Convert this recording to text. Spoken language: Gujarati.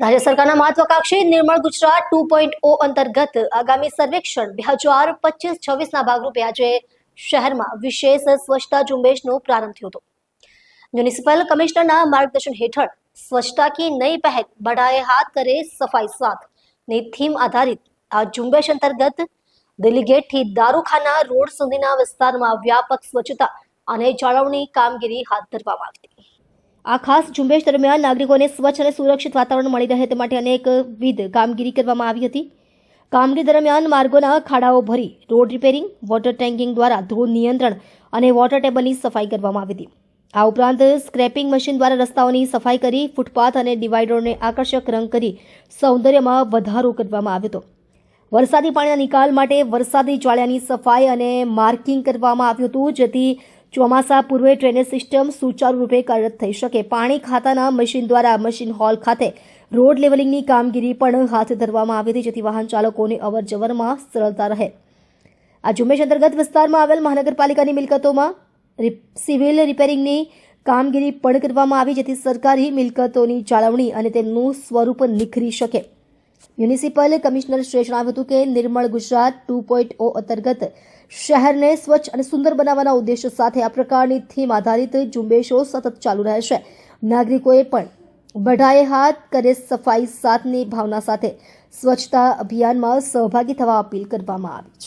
રાજ્ય સરકારના મહત્વાકાંક્ષી નિર્મળ ગુજરાત 2.0 અંતર્ગત આગામી સર્વેક્ષણ 2025-26ના ભાગરૂપે આજે શહેરમાં વિશેષ સ્વચ્છતા ઝુંબેશનો પ્રારંભ થયો હતો। મ્યુનિસિપલ કમિશનરના માર્ગદર્શન હેઠળ સ્વચ્છતા કી નઈ પહેલ બઢાએ હાથ કરે સફાઈ સાથ ની થીમ આધારિત આ ઝુંબેશ અંતર્ગત દિલ્હી ગેટથી દારૂખાના રોડ સુધીના વિસ્તારમાં વ્યાપક સ્વચ્છતા અને જાળવણી કામગીરી હાથ ધરવામાં આવી હતી। આ ખાસ ઝુંબેશ દરમિયાન નાગરિકોને સ્વચ્છ અને સુરક્ષિત વાતાવરણ મળી રહે તે માટે અનેકવિધ કામગીરી કરવામાં આવી હતી। કામગીરી દરમિયાન માર્ગોના ખાડાઓ ભરી રોડ રિપેરિંગ, વોટર ટેન્કિંગ દ્વારા ધૂળ નિયંત્રણ અને વોટર ટેબલની સફાઈ કરવામાં આવી હતી। આ ઉપરાંત સ્ક્રેપિંગ મશીન દ્વારા રસ્તાઓની સફાઈ કરી ફૂટપાથ અને ડિવાઈડરોને આકર્ષક રંગ કરી સૌંદર્યમાં વધારો કરવામાં આવ્યો હતો। વરસાદી પાણીના નિકાલ માટે વરસાદી જાળિયાની સફાઈ અને માર્કિંગ કરવામાં આવ્યું હતું, જેથી ચોમાસા પૂર્વે ડ્રેનેજ સિસ્ટમ સુચારુ રૂપે કાર્યરત થઈ શકે। પાણી ખાતાના મશીન દ્વારા મશીન હોલ ખાતે રોડ લેવલિંગની કામગીરી પણ હાથ ધરવામાં આવી હતી, જેથી વાહન ચાલકોને અવરજવરમાં સરળતા રહે। આ ઝુંબેશ અંતર્ગત વિસ્તારમાં આવેલ મહાનગરપાલિકાની મિલકતોમાં સિવિલ રિપેરિંગની કામગીરી પણ કરવામાં આવી, જેથી સરકારી મિલકતોની જાળવણી અને તેમનું સ્વરૂપ નિખરી શકે। મ્યુનિસિપલ કમિશનર શ્રીએ જણાવ્યું હતું કે નિર્મળ ગુજરાત 2.0 અંતર્ગત શહેરને સ્વચ્છ અને સુંદર બનાવવાના ઉદ્દેશ્ય સાથે આ પ્રકારની થીમ આધારિત ઝુંબેશો સતત ચાલુ રહેશે। નાગરિકોએ પણ બઢાએ હાથ કરે સફાઈ સાથની ભાવના સાથે સ્વચ્છતા અભિયાનમાં સહભાગી થવા અપીલ કરવામાં આવી છે।